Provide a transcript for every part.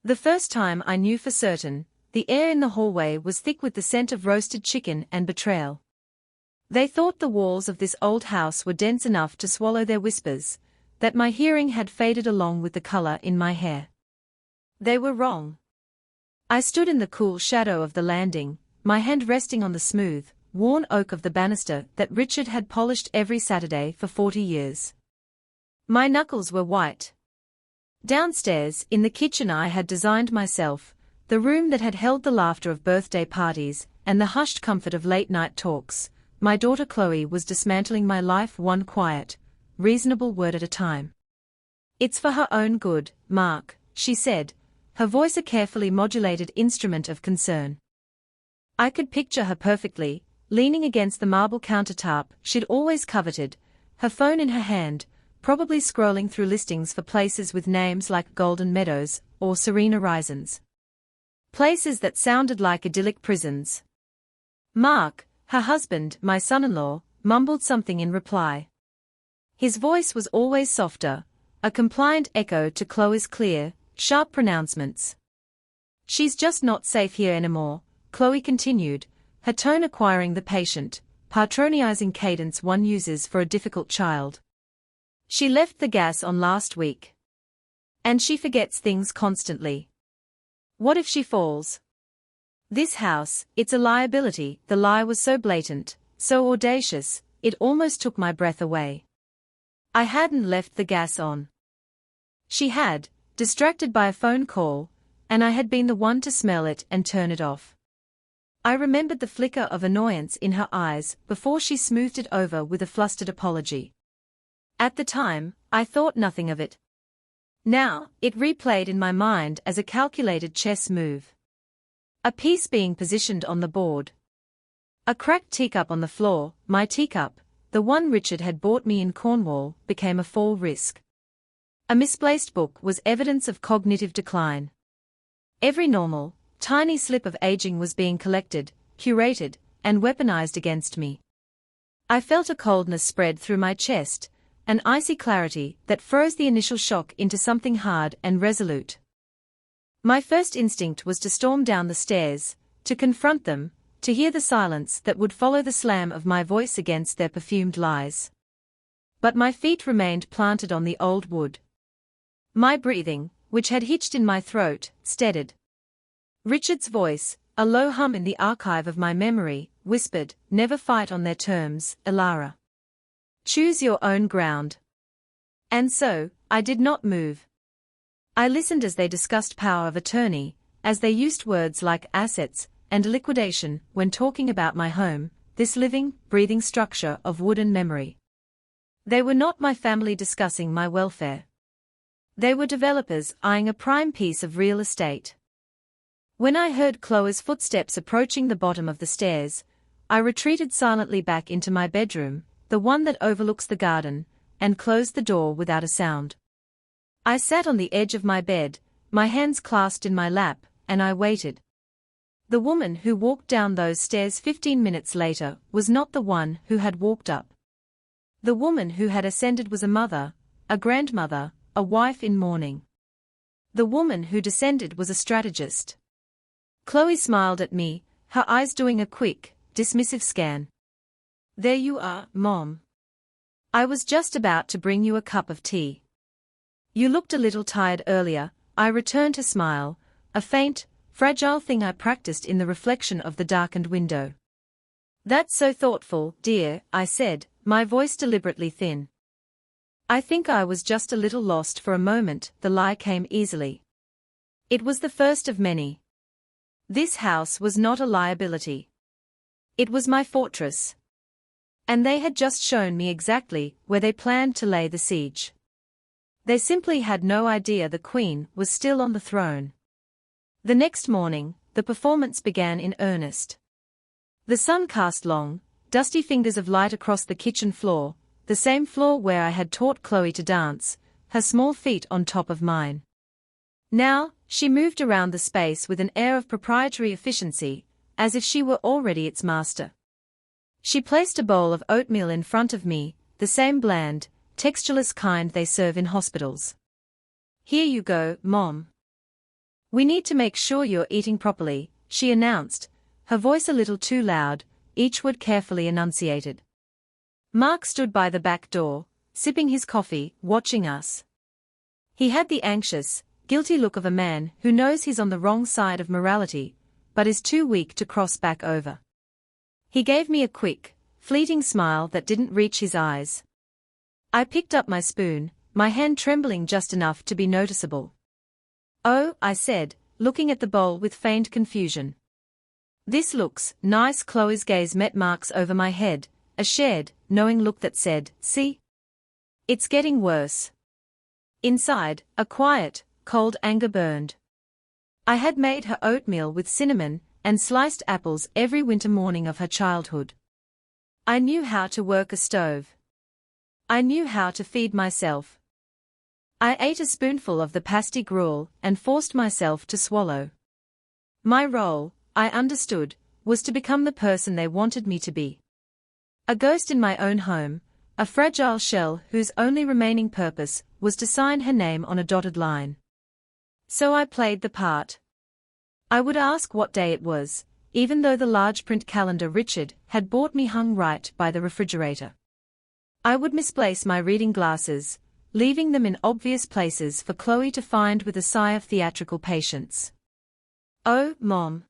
The first time I knew for certain, the air in the hallway was thick with the scent of roasted chicken and betrayal. They thought the walls of this old house were dense enough to swallow their whispers, that my hearing had faded along with the color in my hair. They were wrong. I stood in the cool shadow of the landing, my hand resting on the smooth, worn oak of the banister that Richard had polished every Saturday for 40 years. My knuckles were white. Downstairs, in the kitchen I had designed myself, the room that had held the laughter of birthday parties and the hushed comfort of late-night talks, my daughter Chloe was dismantling my life one quiet, reasonable word at a time. "It's for her own good, Mark," she said, her voice a carefully modulated instrument of concern. I could picture her perfectly, leaning against the marble countertop she'd always coveted, her phone in her hand, probably scrolling through listings for places with names like Golden Meadows or Serene Horizons. Places that sounded like idyllic prisons. Mark, her husband, my son-in-law, mumbled something in reply. His voice was always softer, a compliant echo to Chloe's clear, sharp pronouncements. "She's just not safe here anymore," Chloe continued, her tone acquiring the patient, patronizing cadence one uses for a difficult child. "She left the gas on last week. And she forgets things constantly. What if she falls? This house, it's a liability." The lie was so blatant, so audacious, it almost took my breath away. I hadn't left the gas on. She had, distracted by a phone call, and I had been the one to smell it and turn it off. I remembered the flicker of annoyance in her eyes before she smoothed it over with a flustered apology. At the time, I thought nothing of it. Now, it replayed in my mind as a calculated chess move. A piece being positioned on the board. A cracked teacup on the floor, my teacup, the one Richard had bought me in Cornwall, became a fall risk. A misplaced book was evidence of cognitive decline. Every normal, tiny slip of aging was being collected, curated, and weaponized against me. I felt a coldness spread through my chest, an icy clarity that froze the initial shock into something hard and resolute. My first instinct was to storm down the stairs, to confront them, to hear the silence that would follow the slam of my voice against their perfumed lies. But my feet remained planted on the old wood. My breathing, which had hitched in my throat, steadied. Richard's voice, a low hum in the archive of my memory, whispered, "Never fight on their terms, Elara. Choose your own ground." And so, I did not move. I listened as they discussed power of attorney, as they used words like assets and liquidation when talking about my home, this living, breathing structure of wood and memory. They were not my family discussing my welfare. They were developers eyeing a prime piece of real estate. When I heard Chloe's footsteps approaching the bottom of the stairs, I retreated silently back into my bedroom, the one that overlooks the garden, and closed the door without a sound. I sat on the edge of my bed, my hands clasped in my lap, and I waited. The woman who walked down those stairs 15 minutes later was not the one who had walked up. The woman who had ascended was a mother, a grandmother, a wife in mourning. The woman who descended was a strategist. Chloe smiled at me, her eyes doing a quick, dismissive scan. "There you are, Mom. I was just about to bring you a cup of tea. You looked a little tired earlier," I returned her smile, a faint, fragile thing I practiced in the reflection of the darkened window. "That's so thoughtful, dear," I said, my voice deliberately thin. "I think I was just a little lost for a moment." The lie came easily. It was the first of many. This house was not a liability. It was my fortress. And they had just shown me exactly where they planned to lay the siege. They simply had no idea the Queen was still on the throne. The next morning, the performance began in earnest. The sun cast long, dusty fingers of light across the kitchen floor, the same floor where I had taught Chloe to dance, her small feet on top of mine. Now, she moved around the space with an air of proprietary efficiency, as if she were already its master. She placed a bowl of oatmeal in front of me, the same bland, textureless kind they serve in hospitals. "Here you go, Mom. We need to make sure you're eating properly, she announced, her voice a little too loud, each word carefully enunciated. Mark stood by the back door, sipping his coffee, watching us. He had the anxious, guilty look of a man who knows he's on the wrong side of morality, but is too weak to cross back over. He gave me a quick, fleeting smile that didn't reach his eyes. I picked up my spoon, my hand trembling just enough to be noticeable. "Oh," I said, looking at the bowl with feigned confusion. "This looks nice." Chloe's gaze met Mark's over my head, a shared, knowing look that said, "See? It's getting worse." Inside, a quiet, cold anger burned. I had made her oatmeal with cinnamon and sliced apples every winter morning of her childhood. I knew how to work a stove. I knew how to feed myself. I ate a spoonful of the pasty gruel and forced myself to swallow. My role, I understood, was to become the person they wanted me to be. A ghost in my own home, a fragile shell whose only remaining purpose was to sign her name on a dotted line. So I played the part. I would ask what day it was, even though the large print calendar Richard had bought me hung right by the refrigerator. I would misplace my reading glasses, leaving them in obvious places for Chloe to find with a sigh of theatrical patience. "Oh, Mom.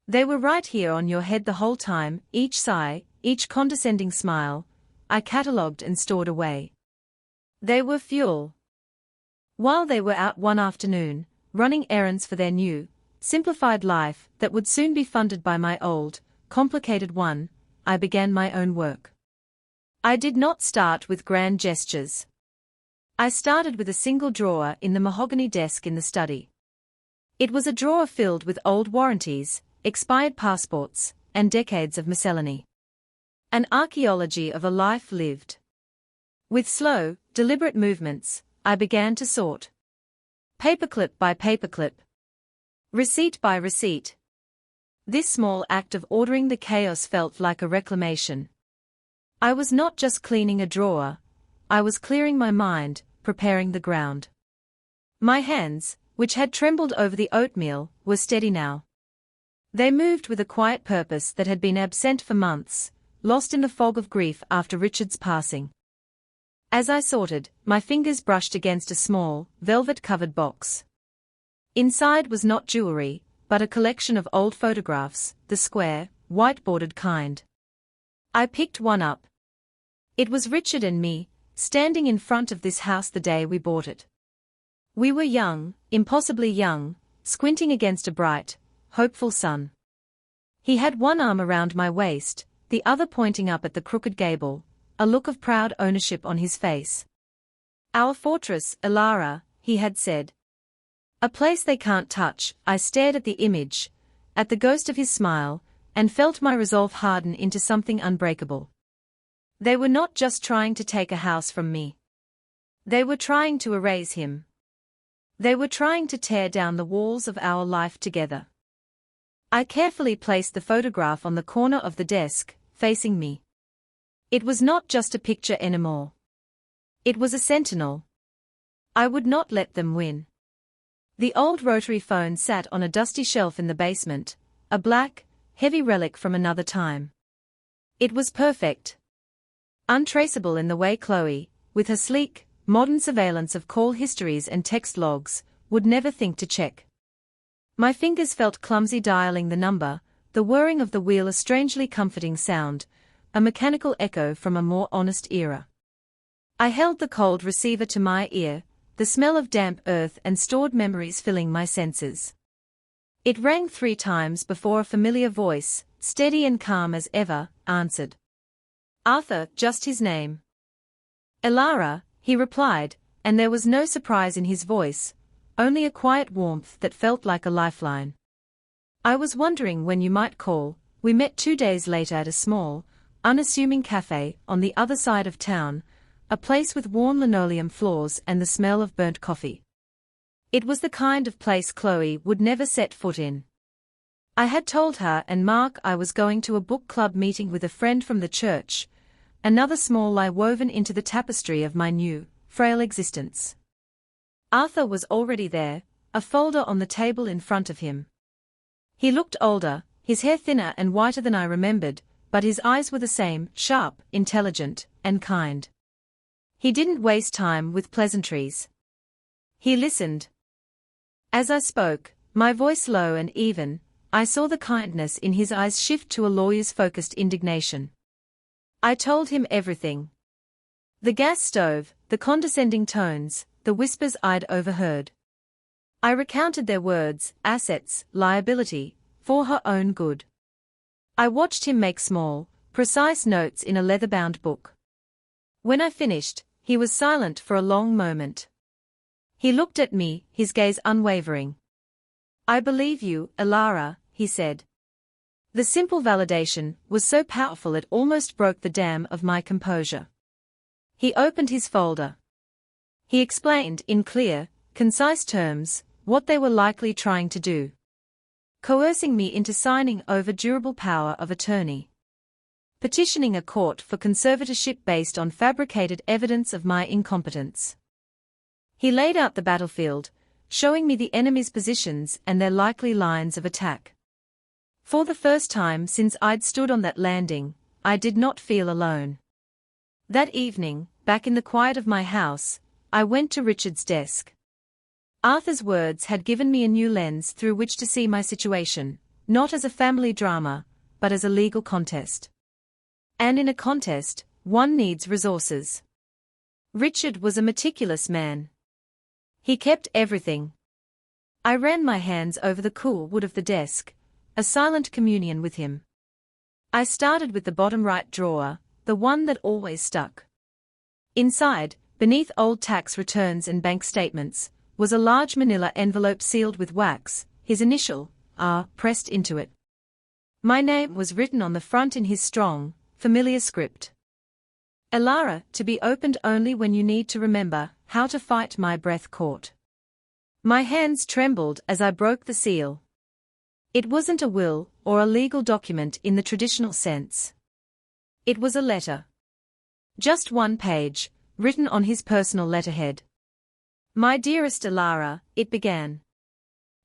They were right here on your head the whole time." Each sigh, each condescending smile, I catalogued and stored away. They were fuel. While they were out one afternoon, running errands for their new, simplified life that would soon be funded by my old, complicated one, I began my own work. I did not start with grand gestures. I started with a single drawer in the mahogany desk in the study. It was a drawer filled with old warranties, expired passports, and decades of miscellany. An archaeology of a life lived. With slow, deliberate movements, I began to sort. Paperclip by paperclip. Receipt by receipt. This small act of ordering the chaos felt like a reclamation. I was not just cleaning a drawer, I was clearing my mind, preparing the ground. My hands, which had trembled over the oatmeal, were steady now. They moved with a quiet purpose that had been absent for months, lost in the fog of grief after Richard's passing. As I sorted, my fingers brushed against a small, velvet-covered box. Inside was not jewelry, but a collection of old photographs, the square, white-bordered kind. I picked one up. It was Richard and me, standing in front of this house the day we bought it. We were young, impossibly young, squinting against a bright, hopeful sun. He had one arm around my waist, the other pointing up at the crooked gable, a look of proud ownership on his face. "Our fortress, Ilara," he had said. "A place they can't touch." I stared at the image, at the ghost of his smile, and felt my resolve harden into something unbreakable. They were not just trying to take a house from me. They were trying to erase him. They were trying to tear down the walls of our life together. I carefully placed the photograph on the corner of the desk, facing me. It was not just a picture anymore. It was a sentinel. I would not let them win. The old rotary phone sat on a dusty shelf in the basement, a black, heavy relic from another time. It was perfect. Untraceable in the way Chloe, with her sleek, modern surveillance of call histories and text logs, would never think to check. My fingers felt clumsy dialing the number, the whirring of the wheel a strangely comforting sound, a mechanical echo from a more honest era. I held the cold receiver to my ear, the smell of damp earth and stored memories filling my senses. It rang 3 times before a familiar voice, steady and calm as ever, answered. "Arthur," just his name. "Ilara," he replied, and there was no surprise in his voice, only a quiet warmth that felt like a lifeline. "I was wondering when you might call." We met 2 days later at a small, unassuming cafe on the other side of town, a place with worn linoleum floors and the smell of burnt coffee. It was the kind of place Chloe would never set foot in. I had told her and Mark I was going to a book club meeting with a friend from the church, another small lie woven into the tapestry of my new, frail existence. Arthur was already there, a folder on the table in front of him. He looked older, his hair thinner and whiter than I remembered, but his eyes were the same, sharp, intelligent, and kind. He didn't waste time with pleasantries. He listened. As I spoke, my voice low and even, I saw the kindness in his eyes shift to a lawyer's focused indignation. I told him everything. The gas stove, the condescending tones, the whispers I'd overheard. I recounted their words, assets, liability, for her own good. I watched him make small, precise notes in a leather-bound book. When I finished, he was silent for a long moment. He looked at me, his gaze unwavering. "I believe you, Elara," he said. The simple validation was so powerful it almost broke the dam of my composure. He opened his folder. He explained in clear, concise terms what they were likely trying to do. Coercing me into signing over durable power of attorney. Petitioning a court for conservatorship based on fabricated evidence of my incompetence. He laid out the battlefield, showing me the enemy's positions and their likely lines of attack. For the first time since I'd stood on that landing, I did not feel alone. That evening, back in the quiet of my house, I went to Richard's desk. Arthur's words had given me a new lens through which to see my situation, not as a family drama, but as a legal contest. And in a contest, one needs resources. Richard was a meticulous man. He kept everything. I ran my hands over the cool wood of the desk, a silent communion with him. I started with the bottom right drawer, the one that always stuck. Inside, beneath old tax returns and bank statements, was a large manila envelope sealed with wax, his initial, R, pressed into it. My name was written on the front in his strong, familiar script. Elara, to be opened only when you need to remember how to fight. My breath caught. My hands trembled as I broke the seal. It wasn't a will or a legal document in the traditional sense. It was a letter. Just one page, written on his personal letterhead. My dearest Elara, it began.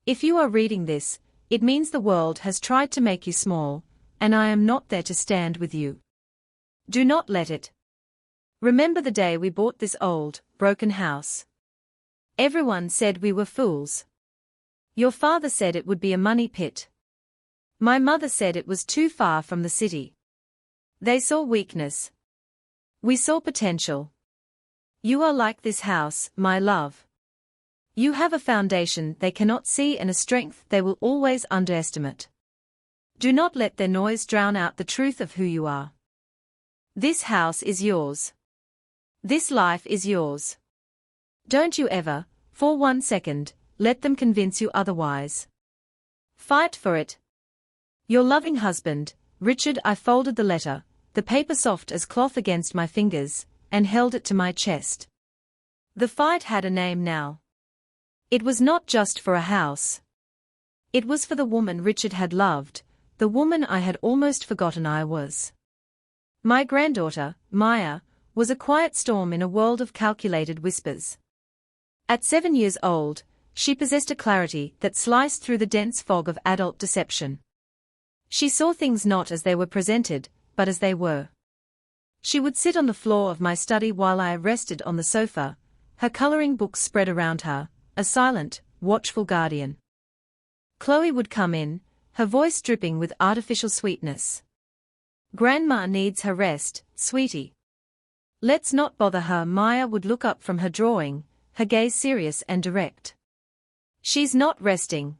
If you are reading this, it means the world has tried to make you small, and I am not there to stand with you. Do not let it. Remember the day we bought this old, broken house. Everyone said we were fools. Your father said it would be a money pit. My mother said it was too far from the city. They saw weakness. We saw potential. You are like this house, my love. You have a foundation they cannot see and a strength they will always underestimate. Do not let their noise drown out the truth of who you are. This house is yours. This life is yours. Don't you ever, for 1 second, let them convince you otherwise. Fight for it. Your loving husband, Richard. I folded the letter, the paper soft as cloth against my fingers, and held it to my chest. The fight had a name now. It was not just for a house. It was for the woman Richard had loved, the woman I had almost forgotten I was. My granddaughter, Maya, was a quiet storm in a world of calculated whispers. At 7 years old, she possessed a clarity that sliced through the dense fog of adult deception. She saw things not as they were presented, but as they were. She would sit on the floor of my study while I rested on the sofa, her coloring books spread around her, a silent, watchful guardian. Chloe would come in, her voice dripping with artificial sweetness. Grandma needs her rest, sweetie. Let's not bother her. Maya would look up from her drawing, her gaze serious and direct. She's not resting.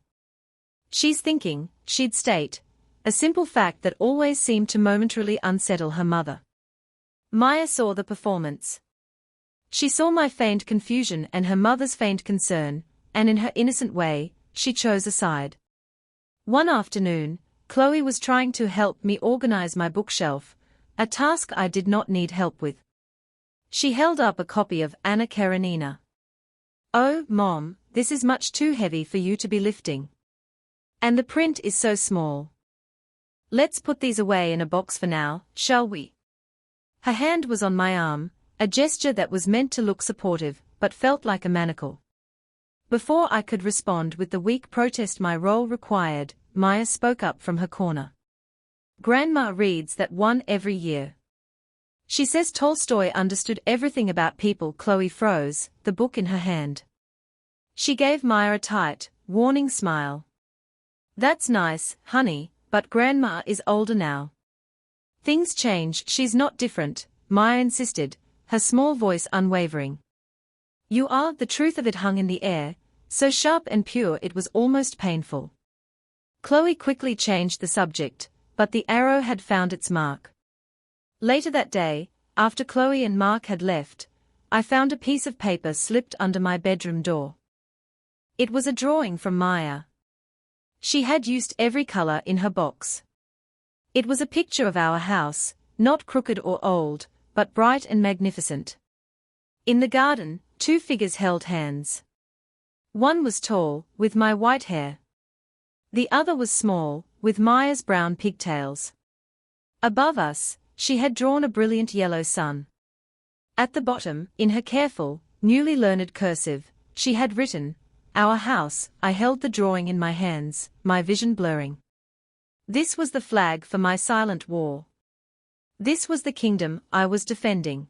She's thinking, she'd state, a simple fact that always seemed to momentarily unsettle her mother. Maya saw the performance. She saw my feigned confusion and her mother's feigned concern, and in her innocent way, she chose a side. One afternoon, Chloe was trying to help me organize my bookshelf, a task I did not need help with. She held up a copy of Anna Karenina. "Oh, Mom, this is much too heavy for you to be lifting. And the print is so small. Let's put these away in a box for now, shall we?" Her hand was on my arm, a gesture that was meant to look supportive, but felt like a manacle. Before I could respond with the weak protest my role required, Maya spoke up from her corner. Grandma reads that one every year. She says Tolstoy understood everything about people. Chloe froze, the book in her hand. She gave Maya a tight, warning smile. That's nice, honey, but Grandma is older now. Things change. She's not different, Maya insisted, her small voice unwavering. You are. The truth of it hung in the air, so sharp and pure it was almost painful. Chloe quickly changed the subject, but the arrow had found its mark. Later that day, after Chloe and Mark had left, I found a piece of paper slipped under my bedroom door. It was a drawing from Maya. She had used every color in her box. It was a picture of our house, not crooked or old, but bright and magnificent. In the garden, two figures held hands. One was tall, with my white hair. The other was small, with Maya's brown pigtails. Above us, she had drawn a brilliant yellow sun. At the bottom, in her careful, newly learned cursive, she had written, "Our house." I held the drawing in my hands, my vision blurring. This was the flag for my silent war. This was the kingdom I was defending.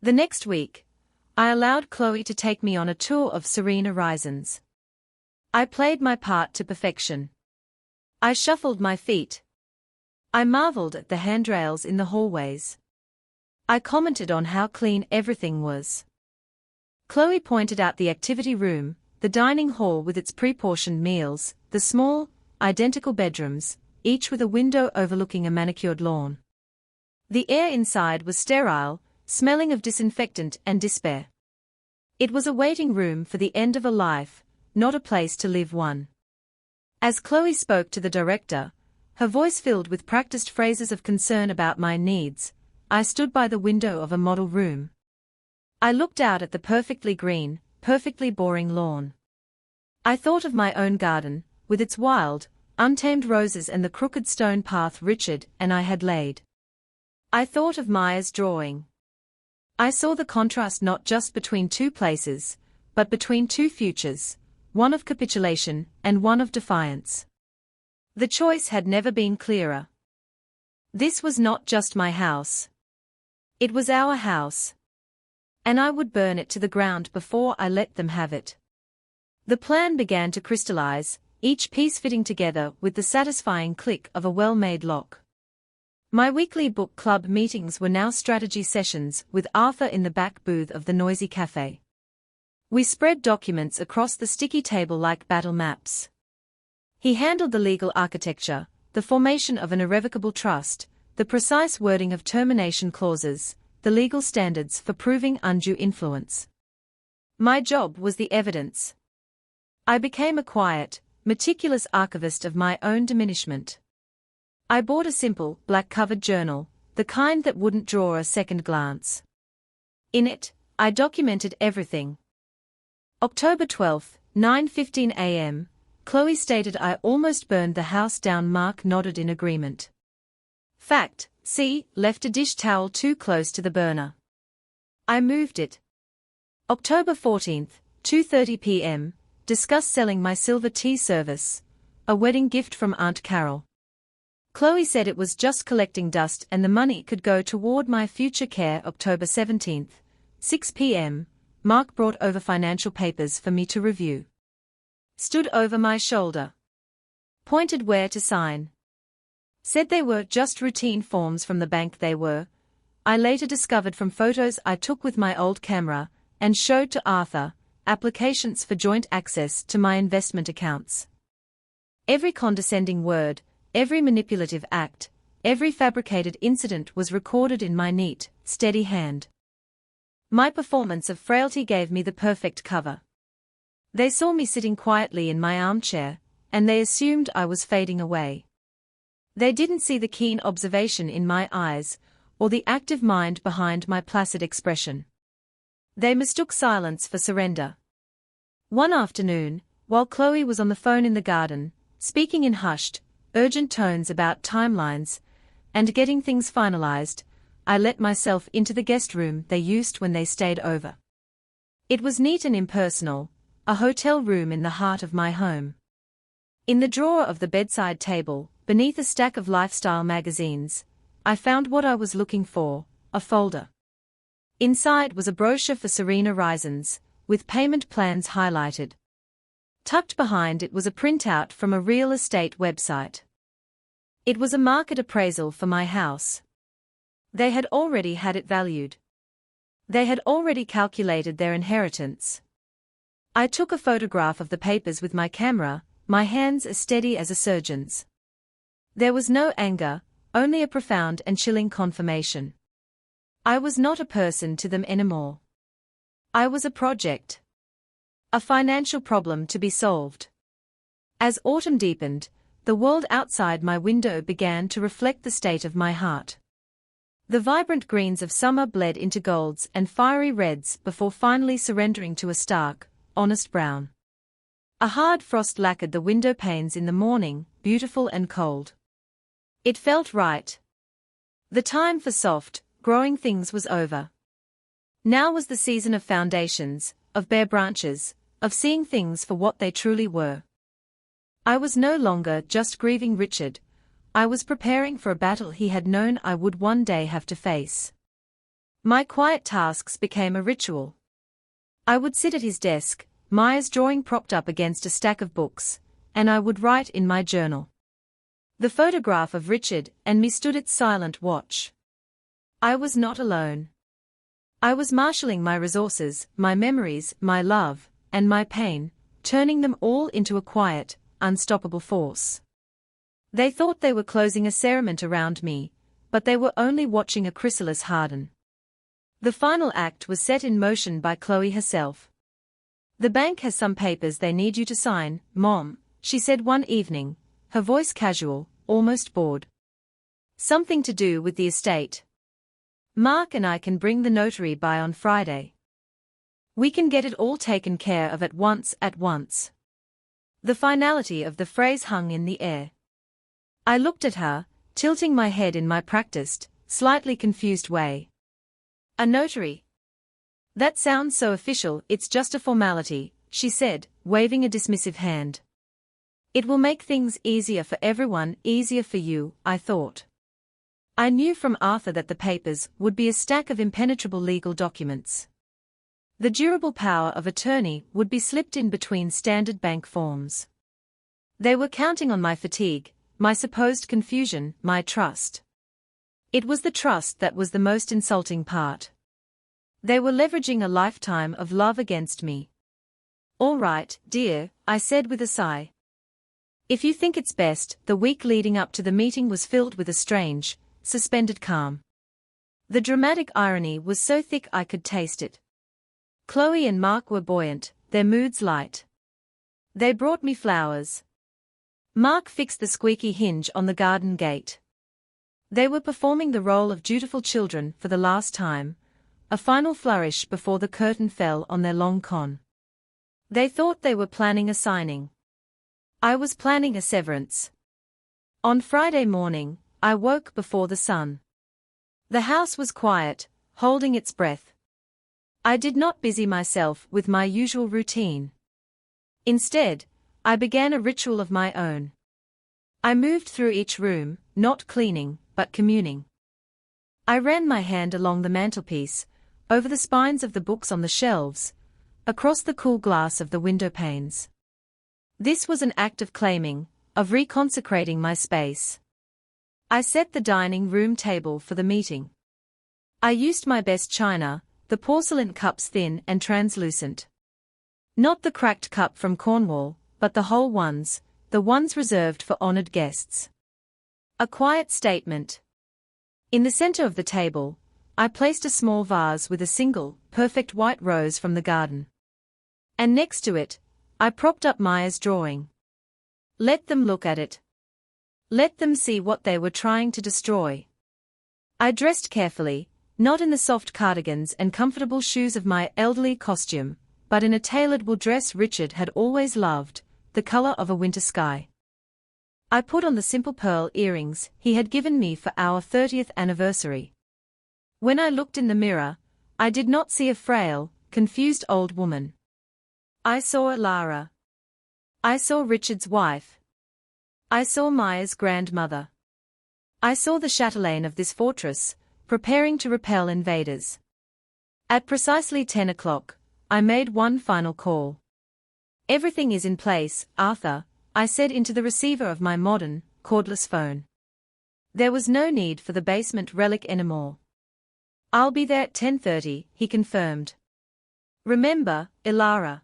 The next week, I allowed Chloe to take me on a tour of serene horizons. I played my part to perfection. I shuffled my feet. I marveled at the handrails in the hallways. I commented on how clean everything was. Chloe pointed out the activity room, the dining hall with its pre-portioned meals, the small, identical bedrooms, each with a window overlooking a manicured lawn. The air inside was sterile, smelling of disinfectant and despair. It was a waiting room for the end of a life, not a place to live one. As Chloe spoke to the director, her voice filled with practiced phrases of concern about my needs, I stood by the window of a model room. I looked out at the perfectly green, perfectly boring lawn. I thought of my own garden, with its wild, untamed roses and the crooked stone path Richard and I had laid. I thought of Maya's drawing. I saw the contrast not just between two places, but between two futures, one of capitulation and one of defiance. The choice had never been clearer. This was not just my house. It was our house. And I would burn it to the ground before I let them have it. The plan began to crystallize, each piece fitting together with the satisfying click of a well-made lock. My weekly book club meetings were now strategy sessions with Arthur in the back booth of the noisy cafe. We spread documents across the sticky table like battle maps. He handled the legal architecture, the formation of an irrevocable trust, the precise wording of termination clauses, the legal standards for proving undue influence. My job was the evidence. I became a quiet, meticulous archivist of my own diminishment. I bought a simple, black-covered journal, the kind that wouldn't draw a second glance. In it, I documented everything. October 12, 9:15 a.m., Chloe stated I almost burned the house down. Mark nodded in agreement. Fact, C, left a dish towel too close to the burner. I moved it. October 14, 2:30 p.m., discussed selling my silver tea service, a wedding gift from Aunt Carol. Chloe said it was just collecting dust and the money could go toward my future care. October 17, 6 p.m., Mark brought over financial papers for me to review. Stood over my shoulder. Pointed where to sign. Said they were just routine forms from the bank. They were, I later discovered from photos I took with my old camera, and showed to Arthur, applications for joint access to my investment accounts. Every condescending word, every manipulative act, every fabricated incident was recorded in my neat, steady hand. My performance of frailty gave me the perfect cover. They saw me sitting quietly in my armchair, and they assumed I was fading away. They didn't see the keen observation in my eyes, or the active mind behind my placid expression. They mistook silence for surrender. One afternoon, while Chloe was on the phone in the garden, speaking in hushed, urgent tones about timelines and getting things finalized, I let myself into the guest room they used when they stayed over. It was neat and impersonal, a hotel room in the heart of my home. In the drawer of the bedside table, beneath a stack of lifestyle magazines, I found what I was looking for, a folder. Inside was a brochure for Serena Risons, with payment plans highlighted. Tucked behind it was a printout from a real estate website. It was a market appraisal for my house. They had already had it valued. They had already calculated their inheritance. I took a photograph of the papers with my camera, my hands as steady as a surgeon's. There was no anger, only a profound and chilling confirmation. I was not a person to them anymore. I was a project. A financial problem to be solved. As autumn deepened, the world outside my window began to reflect the state of my heart. The vibrant greens of summer bled into golds and fiery reds before finally surrendering to a stark, honest brown. A hard frost lacquered the window panes in the morning, beautiful and cold. It felt right. The time for soft, growing things was over. Now was the season of foundations, of bare branches, of seeing things for what they truly were. I was no longer just grieving Richard, I was preparing for a battle he had known I would one day have to face. My quiet tasks became a ritual. I would sit at his desk, Maya's drawing propped up against a stack of books, and I would write in my journal. The photograph of Richard and me stood its silent watch. I was not alone. I was marshalling my resources, my memories, my love, and my pain, turning them all into a quiet, unstoppable force. They thought they were closing a cerement around me, but they were only watching a chrysalis harden. The final act was set in motion by Chloe herself. "The bank has some papers they need you to sign, Mom," she said one evening, her voice casual, almost bored. "Something to do with the estate. Mark and I can bring the notary by on Friday. We can get it all taken care of at once. The finality of the phrase hung in the air. I looked at her, tilting my head in my practiced, slightly confused way. "A notary? That sounds so official, it's just a formality," she said, waving a dismissive hand. "It will make things easier for everyone, easier for you," I thought. I knew from Arthur that the papers would be a stack of impenetrable legal documents. The durable power of attorney would be slipped in between standard bank forms. They were counting on my fatigue, my supposed confusion, my trust. It was the trust that was the most insulting part. They were leveraging a lifetime of love against me. "All right, dear," I said with a sigh. "If you think it's best." The week leading up to the meeting was filled with a strange, suspended calm. The dramatic irony was so thick I could taste it. Chloe and Mark were buoyant, their moods light. They brought me flowers. Mark fixed the squeaky hinge on the garden gate. They were performing the role of dutiful children for the last time, a final flourish before the curtain fell on their long con. They thought they were planning a signing. I was planning a severance. On Friday morning, I woke before the sun. The house was quiet, holding its breath. I did not busy myself with my usual routine. Instead, I began a ritual of my own. I moved through each room, not cleaning, but communing. I ran my hand along the mantelpiece, over the spines of the books on the shelves, across the cool glass of the window panes. This was an act of claiming, of reconsecrating my space. I set the dining room table for the meeting. I used my best china, the porcelain cups thin and translucent. Not the cracked cup from Cornwall, but the whole ones, the ones reserved for honored guests. A quiet statement. In the center of the table, I placed a small vase with a single, perfect white rose from the garden. And next to it, I propped up Maya's drawing. Let them look at it. Let them see what they were trying to destroy. I dressed carefully, not in the soft cardigans and comfortable shoes of my elderly costume, but in a tailored wool dress Richard had always loved, the color of a winter sky. I put on the simple pearl earrings he had given me for our 30th anniversary. When I looked in the mirror, I did not see a frail, confused old woman. I saw Alara. I saw Richard's wife. I saw Maya's grandmother. I saw the chatelaine of this fortress, preparing to repel invaders. At precisely 10 o'clock, I made one final call. Everything is in place, Arthur, I said into the receiver of my modern, cordless phone. There was no need for the basement relic anymore. I'll be there at 10:30, he confirmed. Remember, Ilara.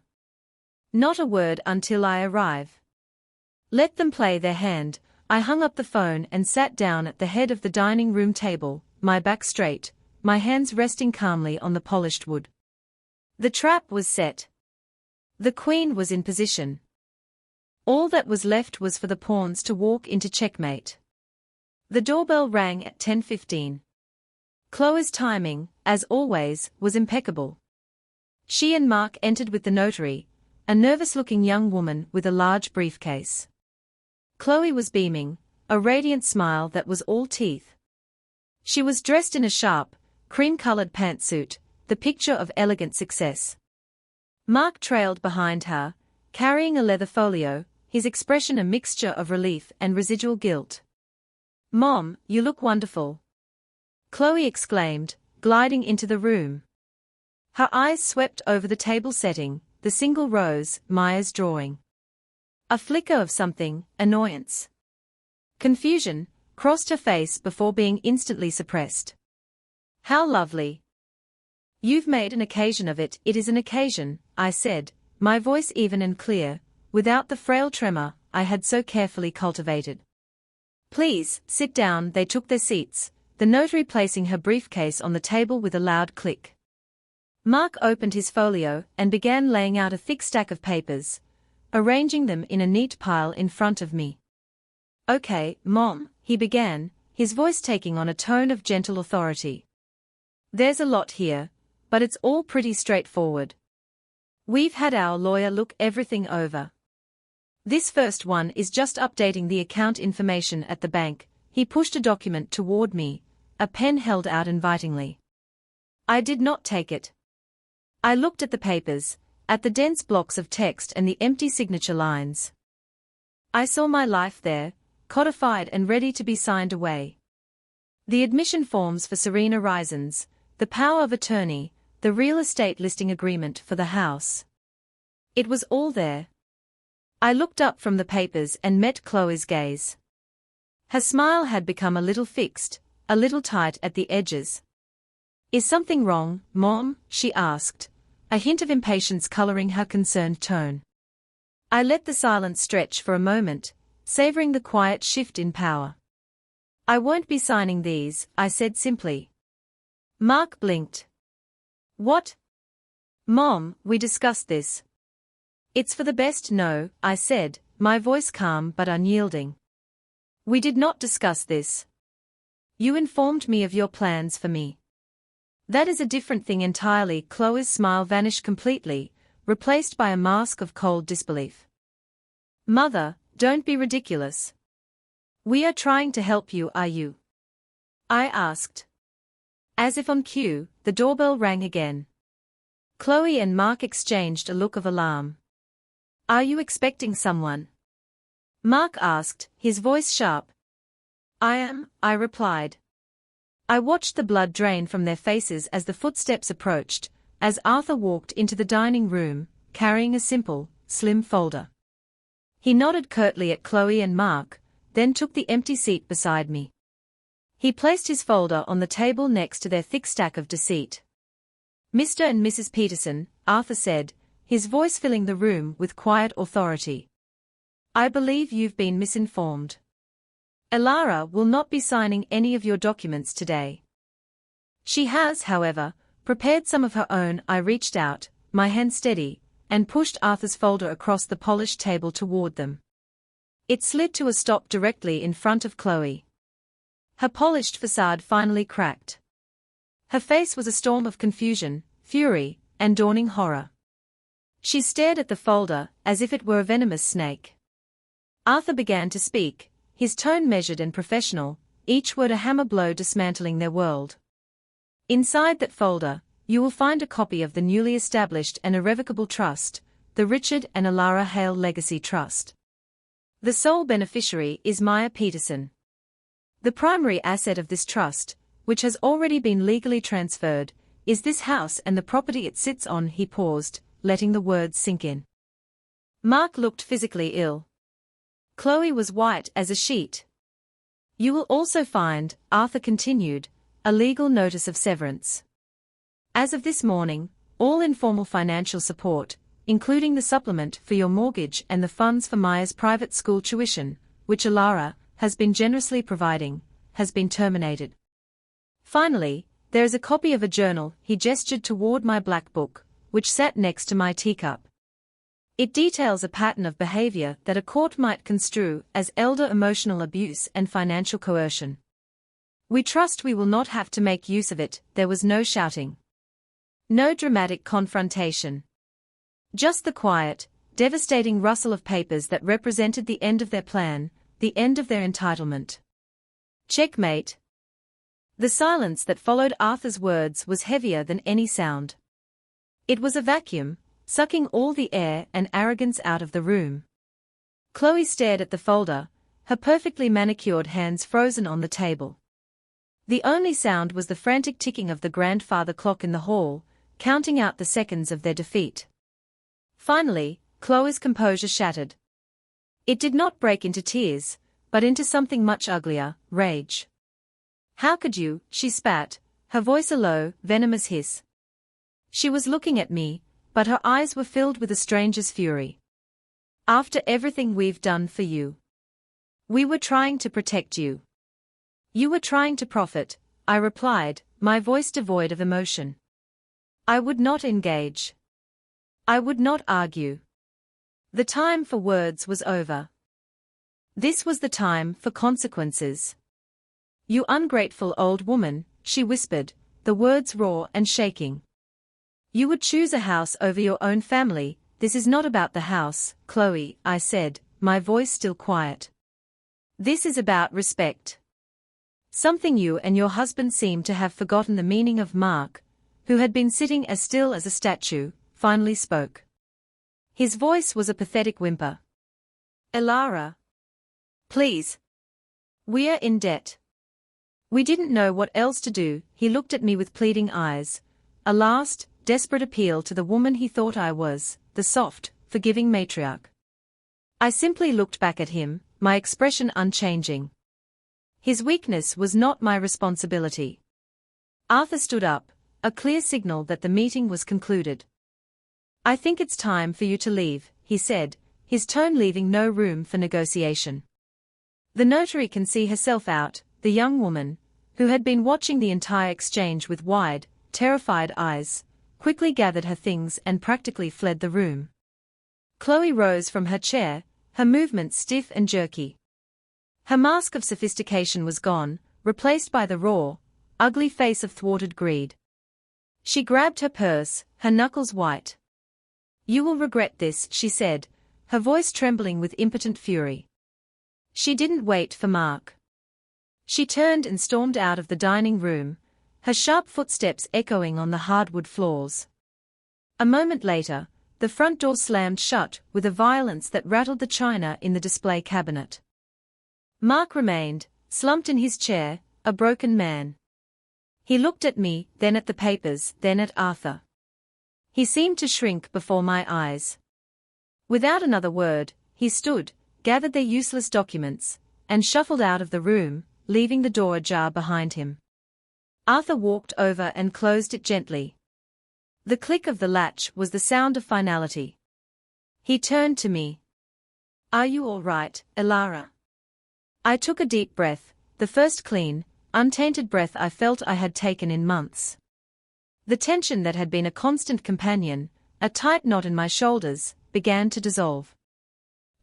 Not a word until I arrive. Let them play their hand. I hung up the phone and sat down at the head of the dining room table, my back straight, my hands resting calmly on the polished wood. The trap was set. The queen was in position. All that was left was for the pawns to walk into checkmate. The doorbell rang at 10:15. Chloe's timing, as always, was impeccable. She and Mark entered with the notary, a nervous-looking young woman with a large briefcase. Chloe was beaming, a radiant smile that was all teeth. She was dressed in a sharp, cream-colored pantsuit, the picture of elegant success. Mark trailed behind her, carrying a leather folio, his expression a mixture of relief and residual guilt. "Mom, you look wonderful," Chloe exclaimed, gliding into the room. Her eyes swept over the table setting, the single rose, Maya's drawing. A flicker of something, annoyance, confusion, crossed her face before being instantly suppressed. "How lovely. You've made an occasion of it." "It is an occasion," I said, my voice even and clear, without the frail tremor I had so carefully cultivated. "Please, sit down." They took their seats, the notary placing her briefcase on the table with a loud click. Mark opened his folio and began laying out a thick stack of papers, arranging them in a neat pile in front of me. "Okay, Mom," he began, his voice taking on a tone of gentle authority. "There's a lot here, but it's all pretty straightforward. We've had our lawyer look everything over. This first one is just updating the account information at the bank." He pushed a document toward me, a pen held out invitingly. I did not take it. I looked at the papers, at the dense blocks of text and the empty signature lines. I saw my life there, codified and ready to be signed away. The admission forms for Serena Risons, the power of attorney, the real estate listing agreement for the house. It was all there. I looked up from the papers and met Chloe's gaze. Her smile had become a little fixed, a little tight at the edges. "Is something wrong, Mom?" she asked, a hint of impatience coloring her concerned tone. I let the silence stretch for a moment, savoring the quiet shift in power. "I won't be signing these," I said simply. Mark blinked. "What?" "Mom, we discussed this. It's for the best." "No," I said, my voice calm but unyielding. "We did not discuss this. You informed me of your plans for me. That is a different thing entirely." Chloe's smile vanished completely, replaced by a mask of cold disbelief. "Mother, don't be ridiculous. We are trying to help you, are you?" I asked. As if on cue, the doorbell rang again. Chloe and Mark exchanged a look of alarm. "Are you expecting someone?" Mark asked, his voice sharp. "I am," I replied. I watched the blood drain from their faces as the footsteps approached, as Arthur walked into the dining room, carrying a simple, slim folder. He nodded curtly at Chloe and Mark, then took the empty seat beside me. He placed his folder on the table next to their thick stack of deceit. "Mr. and Mrs. Peterson," Arthur said, his voice filling the room with quiet authority. "I believe you've been misinformed. Elara will not be signing any of your documents today. She has, however, prepared some of her own." I reached out, my hand steady, and pushed Arthur's folder across the polished table toward them. It slid to a stop directly in front of Chloe. Her polished facade finally cracked. Her face was a storm of confusion, fury, and dawning horror. She stared at the folder, as if it were a venomous snake. Arthur began to speak, his tone measured and professional, each word a hammer blow dismantling their world. "Inside that folder, you will find a copy of the newly established and irrevocable trust, the Richard and Alara Hale Legacy Trust. The sole beneficiary is Maya Peterson. The primary asset of this trust, which has already been legally transferred, is this house and the property it sits on. He paused, letting the words sink in. Mark looked physically ill. Chloe was white as a sheet. You will also find, Arthur continued, a legal notice of severance. As of this morning, all informal financial support, including the supplement for your mortgage and the funds for Maya's private school tuition, which Alara has been generously providing, has been terminated. Finally, there is a copy of a journal. He gestured toward my black book, which sat next to my teacup. It details a pattern of behavior that a court might construe as elder emotional abuse and financial coercion. We trust we will not have to make use of it. There was no shouting. No dramatic confrontation. Just the quiet, devastating rustle of papers that represented the end of their plan, the end of their entitlement. Checkmate. The silence that followed Arthur's words was heavier than any sound. It was a vacuum, sucking all the air and arrogance out of the room. Chloe stared at the folder, her perfectly manicured hands frozen on the table. The only sound was the frantic ticking of the grandfather clock in the hall, counting out the seconds of their defeat. Finally, Chloe's composure shattered. It did not break into tears, but into something much uglier, rage. How could you, she spat, her voice a low, venomous hiss. She was looking at me, but her eyes were filled with a stranger's fury. After everything we've done for you. We were trying to protect you. You were trying to profit, I replied, my voice devoid of emotion. I would not engage. I would not argue. The time for words was over. This was the time for consequences. You ungrateful old woman, she whispered, the words raw and shaking. You would choose a house over your own family. This is not about the house, Chloe, I said, my voice still quiet. This is about respect. Something you and your husband seem to have forgotten. The meaning of. Mark, who had been sitting as still as a statue, finally spoke. His voice was a pathetic whimper. Alara. Please. We are in debt. We didn't know what else to do. He looked at me with pleading eyes, a last, desperate appeal to the woman he thought I was, the soft, forgiving matriarch. I simply looked back at him, my expression unchanging. His weakness was not my responsibility. Arthur stood up, a clear signal that the meeting was concluded. I think it's time for you to leave, he said, his tone leaving no room for negotiation. The notary can see herself out. The young woman, who had been watching the entire exchange with wide, terrified eyes, quickly gathered her things and practically fled the room. Chloe rose from her chair, her movements stiff and jerky. Her mask of sophistication was gone, replaced by the raw, ugly face of thwarted greed. She grabbed her purse, her knuckles white. You will regret this, she said, her voice trembling with impotent fury. She didn't wait for Mark. She turned and stormed out of the dining room, her sharp footsteps echoing on the hardwood floors. A moment later, the front door slammed shut with a violence that rattled the china in the display cabinet. Mark remained, slumped in his chair, a broken man. He looked at me, then at the papers, then at Arthur. He seemed to shrink before my eyes. Without another word, he stood, gathered their useless documents, and shuffled out of the room, leaving the door ajar behind him. Arthur walked over and closed it gently. The click of the latch was the sound of finality. He turned to me. Are you all right, Alara? I took a deep breath, the first clean, untainted breath I felt I had taken in months. The tension that had been a constant companion, a tight knot in my shoulders, began to dissolve.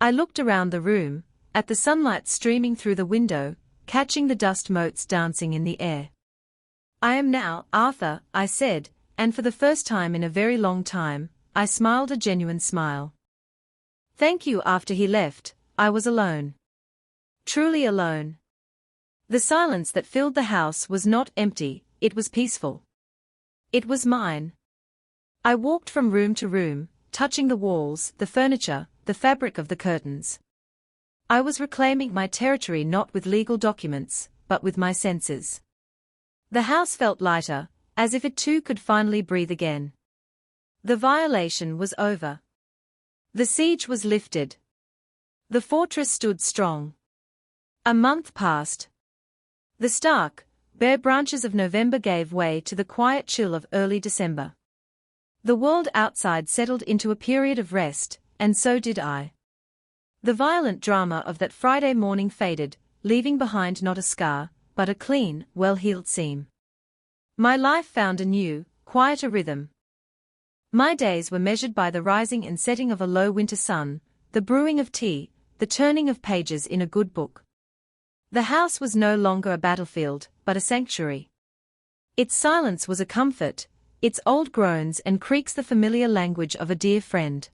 I looked around the room, at the sunlight streaming through the window, catching the dust motes dancing in the air. I am now, Arthur, I said, and for the first time in a very long time, I smiled a genuine smile. Thank you. After he left, I was alone. Truly alone. The silence that filled the house was not empty, it was peaceful. It was mine. I walked from room to room, touching the walls, the furniture, the fabric of the curtains. I was reclaiming my territory not with legal documents, but with my senses. The house felt lighter, as if it too could finally breathe again. The violation was over. The siege was lifted. The fortress stood strong. A month passed. The stark, bare branches of November gave way to the quiet chill of early December. The world outside settled into a period of rest, and so did I. The violent drama of that Friday morning faded, leaving behind not a scar, but a clean, well-healed seam. My life found a new, quieter rhythm. My days were measured by the rising and setting of a low winter sun, the brewing of tea, the turning of pages in a good book. The house was no longer a battlefield, but a sanctuary. Its silence was a comfort, its old groans and creaks the familiar language of a dear friend.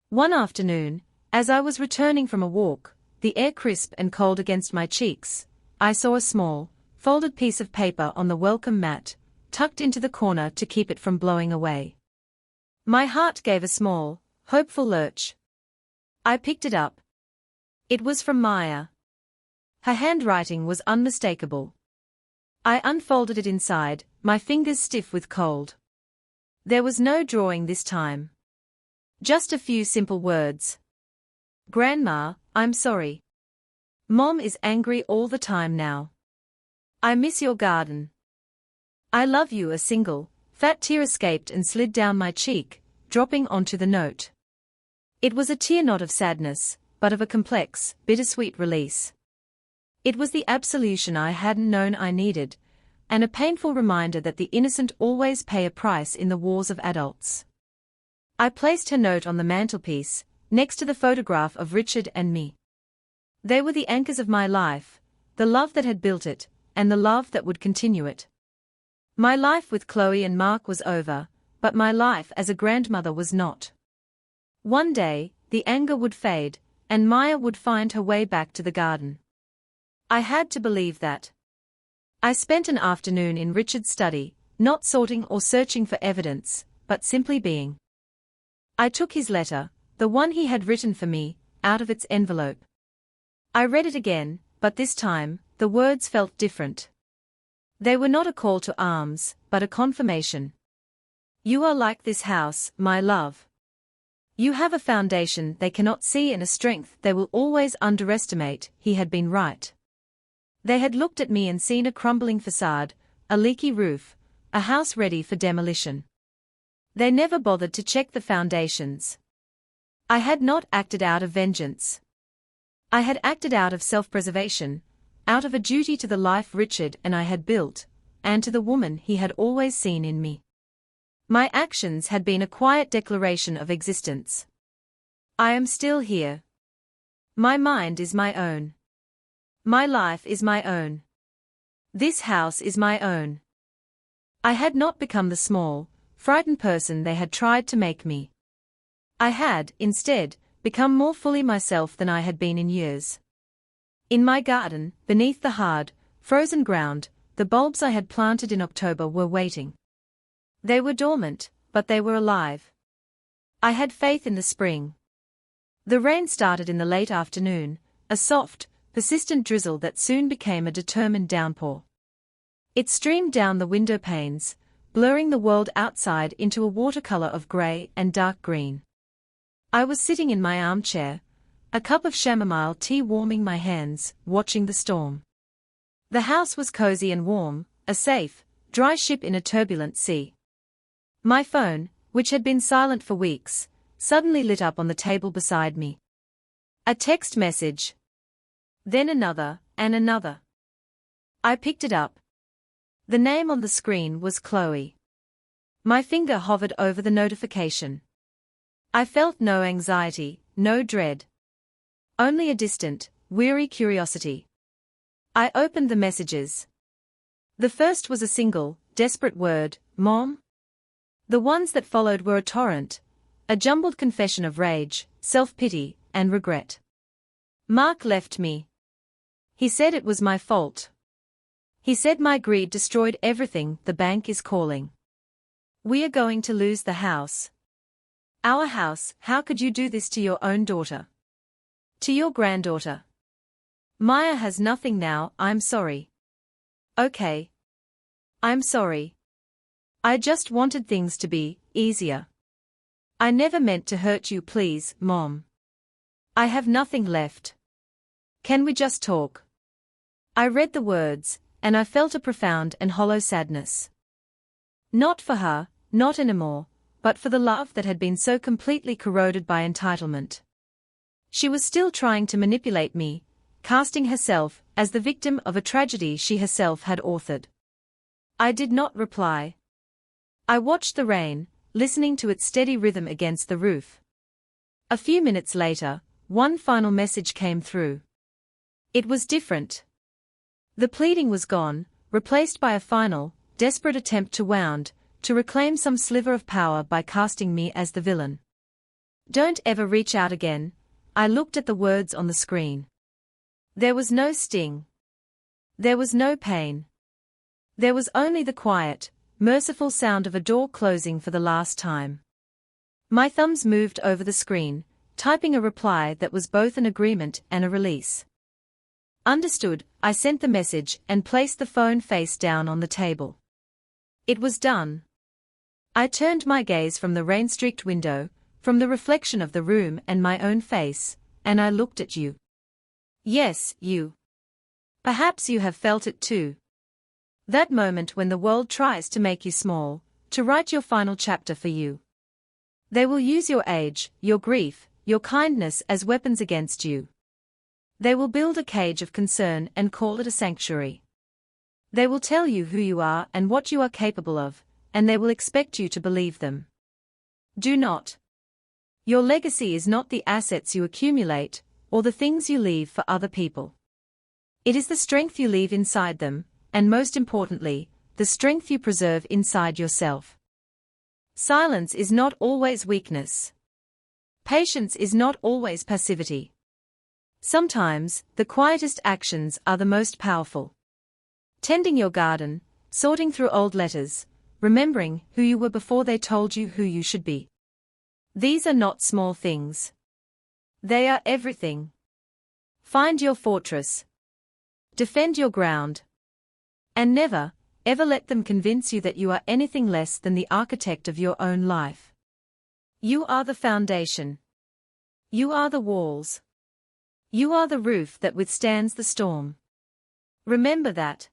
One afternoon, as I was returning from a walk, the air crisp and cold against my cheeks, I saw a small, folded piece of paper on the welcome mat, tucked into the corner to keep it from blowing away. My heart gave a small, hopeful lurch. I picked it up. It was from Maya. Her handwriting was unmistakable. I unfolded it inside, my fingers stiff with cold. There was no drawing this time. Just a few simple words. Grandma, I'm sorry. Mom is angry all the time now. I miss your garden. I love you. A single, fat tear escaped and slid down my cheek, dropping onto the note. It was a tear not of sadness, but of a complex, bittersweet release. It was the absolution I hadn't known I needed, and a painful reminder that the innocent always pay a price in the wars of adults. I placed her note on the mantelpiece, next to the photograph of Richard and me. They were the anchors of my life, the love that had built it, and the love that would continue it. My life with Chloe and Mark was over, but my life as a grandmother was not. One day, the anger would fade, and Maya would find her way back to the garden. I had to believe that. I spent an afternoon in Richard's study, not sorting or searching for evidence, but simply being. I took his letter, the one he had written for me, out of its envelope. I read it again, but this time, the words felt different. They were not a call to arms, but a confirmation. You are like this house, my love. You have a foundation they cannot see and a strength they will always underestimate. He had been right. They had looked at me and seen a crumbling facade, a leaky roof, a house ready for demolition. They never bothered to check the foundations. I had not acted out of vengeance. I had acted out of self-preservation, out of a duty to the life Richard and I had built, and to the woman he had always seen in me. My actions had been a quiet declaration of existence. I am still here. My mind is my own. My life is my own. This house is my own. I had not become the small, frightened person they had tried to make me. I had, instead, become more fully myself than I had been in years. In my garden, beneath the hard, frozen ground, the bulbs I had planted in October were waiting. They were dormant, but they were alive. I had faith in the spring. The rain started in the late afternoon, a soft, persistent drizzle that soon became a determined downpour. It streamed down the window panes, blurring the world outside into a watercolor of grey and dark green. I was sitting in my armchair, a cup of chamomile tea warming my hands, watching the storm. The house was cozy and warm, a safe, dry ship in a turbulent sea. My phone, which had been silent for weeks, suddenly lit up on the table beside me. A text message. Then another, and another. I picked it up. The name on the screen was Chloe. My finger hovered over the notification. I felt no anxiety, no dread. Only a distant, weary curiosity. I opened the messages. The first was a single, desperate word, Mom. The ones that followed were a torrent, a jumbled confession of rage, self-pity, and regret. Mark left me. He said it was my fault. He said my greed destroyed everything. The bank is calling. We are going to lose the house. Our house, how could you do this to your own daughter? To your granddaughter? Maya has nothing now, I'm sorry. Okay. I'm sorry. I just wanted things to be easier. I never meant to hurt you, please, Mom. I have nothing left. Can we just talk? I read the words, and I felt a profound and hollow sadness. Not for her, not anymore, but for the love that had been so completely corroded by entitlement. She was still trying to manipulate me, casting herself as the victim of a tragedy she herself had authored. I did not reply. I watched the rain, listening to its steady rhythm against the roof. A few minutes later, one final message came through. It was different. The pleading was gone, replaced by a final, desperate attempt to reclaim some sliver of power by casting me as the villain. Don't ever reach out again. I looked at the words on the screen. There was no sting. There was no pain. There was only the quiet, merciful sound of a door closing for the last time. My thumbs moved over the screen, typing a reply that was both an agreement and a release. Understood, I sent the message and placed the phone face down on the table. It was done. I turned my gaze from the rain-streaked window, from the reflection of the room and my own face, and I looked at you. Yes, you. Perhaps you have felt it too. That moment when the world tries to make you small, to write your final chapter for you. They will use your age, your grief, your kindness as weapons against you. They will build a cage of concern and call it a sanctuary. They will tell you who you are and what you are capable of, and they will expect you to believe them. Do not. Your legacy is not the assets you accumulate, or the things you leave for other people. It is the strength you leave inside them, and most importantly, the strength you preserve inside yourself. Silence is not always weakness. Patience is not always passivity. Sometimes, the quietest actions are the most powerful. Tending your garden, sorting through old letters, remembering who you were before they told you who you should be. These are not small things. They are everything. Find your fortress. Defend your ground. And never, ever let them convince you that you are anything less than the architect of your own life. You are the foundation. You are the walls. You are the roof that withstands the storm. Remember that.